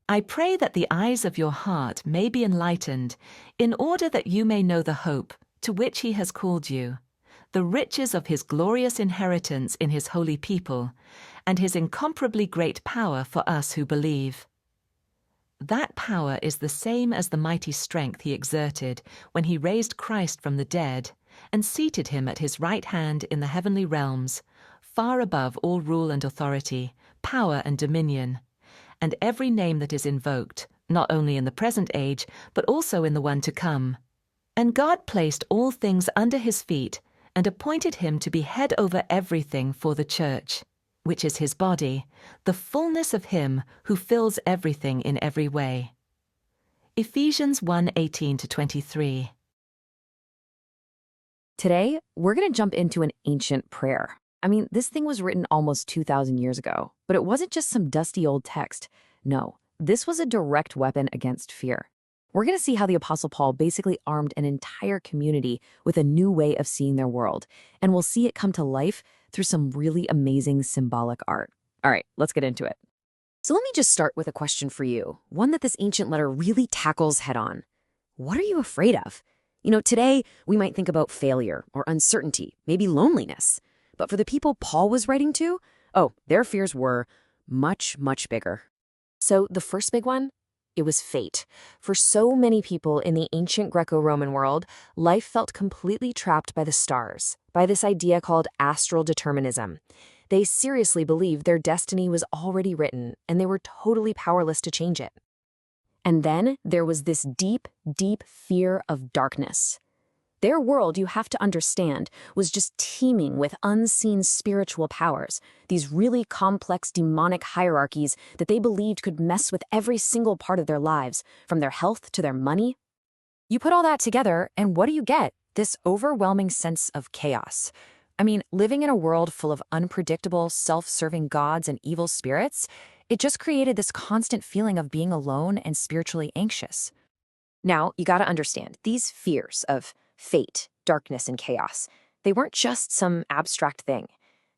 I pray that the eyes of your heart may be enlightened, in order that you may know the hope to which he has called you, the riches of his glorious inheritance in his holy people, and his incomparably great power for us who believe. That power is the same as the mighty strength he exerted when he raised Christ from the dead and seated him at his right hand in the heavenly realms, far above all rule and authority, power and dominion, and every name that is invoked, not only in the present age, but also in the one to come. And God placed all things under his feet and appointed him to be head over everything for the church, which is his body, the fullness of him who fills everything in every way. Ephesians 1:18-23. Today, we're going to jump into an ancient prayer. I mean, this thing was written almost 2,000 years ago, but it wasn't just some dusty old text. No, this was a direct weapon against fear. We're going to see how the Apostle Paul basically armed an entire community with a new way of seeing their world, and we'll see it come to life through some really amazing symbolic art. All right, let's get into it. So let me just start with a question for you, one that this ancient letter really tackles head-on. What are you afraid of? You know, today we might think about failure or uncertainty, maybe loneliness. But for the people Paul was writing to, their fears were much, much bigger. So the first big one, it was fate. For so many people in the ancient Greco-Roman world, life felt completely trapped by the stars, by this idea called astral determinism. They seriously believed their destiny was already written, and they were totally powerless to change it. And then there was this deep, deep fear of darkness. Their world, you have to understand, was just teeming with unseen spiritual powers, these really complex demonic hierarchies that they believed could mess with every single part of their lives, from their health to their money. You put all that together, and what do you get? This overwhelming sense of chaos. I mean, living in a world full of unpredictable, self-serving gods and evil spirits, it just created this constant feeling of being alone and spiritually anxious. Now, you gotta understand, these fears of fate, darkness, and chaos, they weren't just some abstract thing.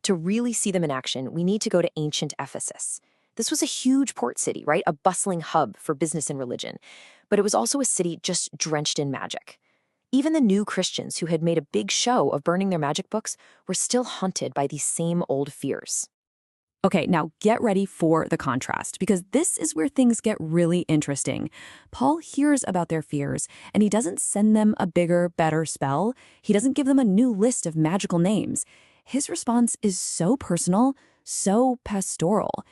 To really see them in action, we need to go to ancient Ephesus. This was a huge port city, right? A bustling hub for business and religion. But it was also a city just drenched in magic. Even the new Christians who had made a big show of burning their magic books were still haunted by these same old fears. Okay, now get ready for the contrast, because this is where things get really interesting. Paul hears about their fears, and he doesn't send them a bigger, better spell. He doesn't give them a new list of magical names. His response is so personal, so pastoral.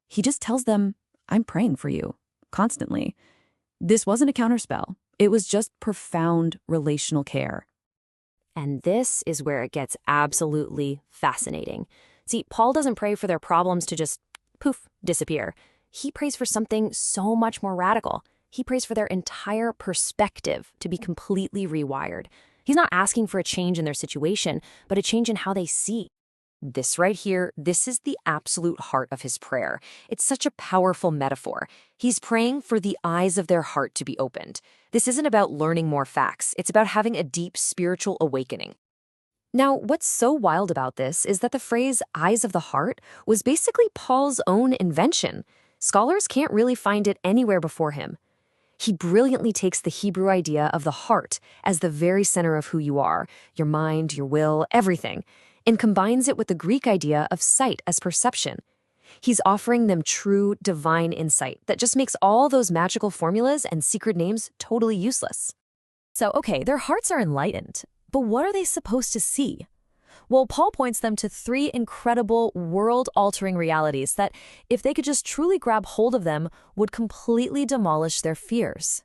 He just tells them, I'm praying for you, constantly. This wasn't a counterspell. It was just profound relational care. And this is where it gets absolutely fascinating. See, Paul doesn't pray for their problems to just, poof, disappear. He prays for something so much more radical. He prays for their entire perspective to be completely rewired. He's not asking for a change in their situation, but a change in how they see. This right here, this is the absolute heart of his prayer. It's such a powerful metaphor. He's praying for the eyes of their heart to be opened. This isn't about learning more facts. It's about having a deep spiritual awakening. Now, what's so wild about this is that the phrase eyes of the heart was basically Paul's own invention. Scholars can't really find it anywhere before him. He brilliantly takes the Hebrew idea of the heart as the very center of who you are, your mind, your will, everything, and combines it with the Greek idea of sight as perception. He's offering them true divine insight that just makes all those magical formulas and secret names totally useless. So, okay, their hearts are enlightened. But what are they supposed to see? Well, Paul points them to three incredible, world-altering realities that, if they could just truly grab hold of them, would completely demolish their fears.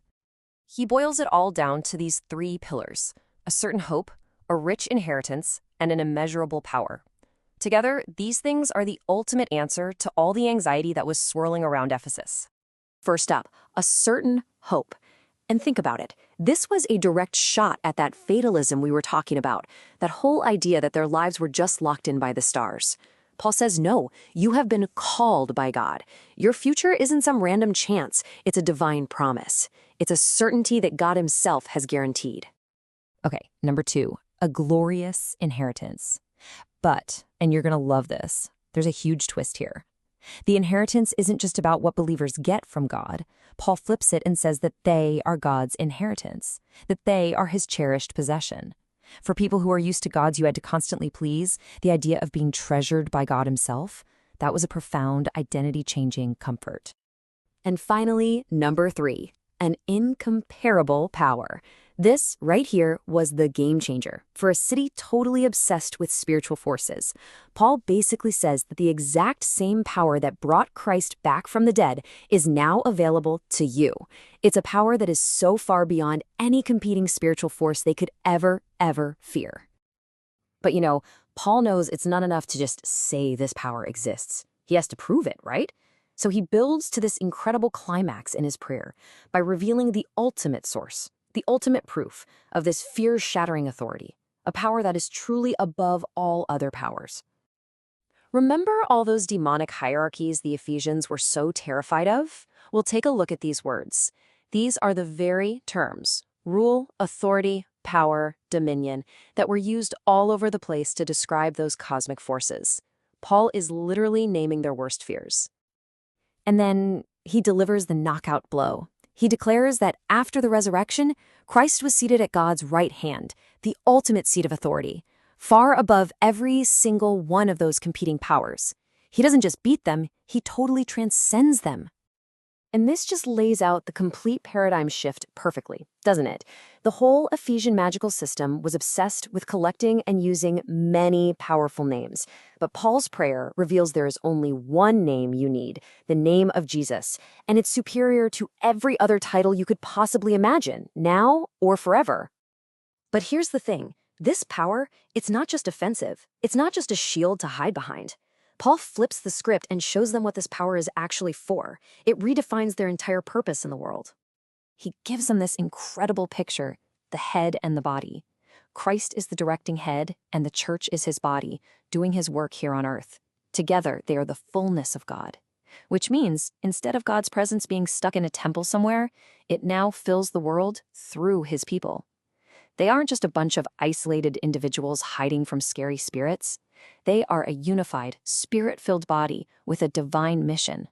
He boils it all down to these three pillars: a certain hope, a rich inheritance, and an immeasurable power. Together, these things are the ultimate answer to all the anxiety that was swirling around Ephesus. First up, a certain hope. And think about it. This was a direct shot at that fatalism we were talking about, that whole idea that their lives were just locked in by the stars. Paul says, no, you have been called by God. Your future isn't some random chance. It's a divine promise. It's a certainty that God himself has guaranteed. Okay, number 2, a glorious inheritance. But, and you're going to love this, there's a huge twist here. The inheritance isn't just about what believers get from God. Paul flips it and says that they are God's inheritance, that they are his cherished possession. For people who are used to gods you had to constantly please, the idea of being treasured by God himself, that was a profound identity-changing comfort. And finally, number 3, an incomparable power. This, right here, was the game changer for a city totally obsessed with spiritual forces. Paul basically says that the exact same power that brought Christ back from the dead is now available to you. It's a power that is so far beyond any competing spiritual force they could ever fear. But Paul knows it's not enough to just say this power exists. He has to prove it, right? So he builds to this incredible climax in his prayer by revealing the ultimate source, the ultimate proof of this fear-shattering authority, a power that is truly above all other powers. Remember all those demonic hierarchies the Ephesians were so terrified of? Well, take a look at these words. These are the very terms, rule, authority, power, dominion, that were used all over the place to describe those cosmic forces. Paul is literally naming their worst fears. And then he delivers the knockout blow. He declares that after the resurrection, Christ was seated at God's right hand, the ultimate seat of authority, far above every single one of those competing powers. He doesn't just beat them, he totally transcends them. And this just lays out the complete paradigm shift perfectly, doesn't it? The whole Ephesian magical system was obsessed with collecting and using many powerful names. But Paul's prayer reveals there is only one name you need, the name of Jesus, and it's superior to every other title you could possibly imagine, now or forever. But here's the thing. This power, it's not just offensive. It's not just a shield to hide behind. Paul flips the script and shows them what this power is actually for. It redefines their entire purpose in the world. He gives them this incredible picture, the head and the body. Christ is the directing head, and the church is his body, doing his work here on earth. Together, they are the fullness of God. Which means, instead of God's presence being stuck in a temple somewhere, it now fills the world through his people. They aren't just a bunch of isolated individuals hiding from scary spirits. They are a unified, spirit-filled body with a divine mission.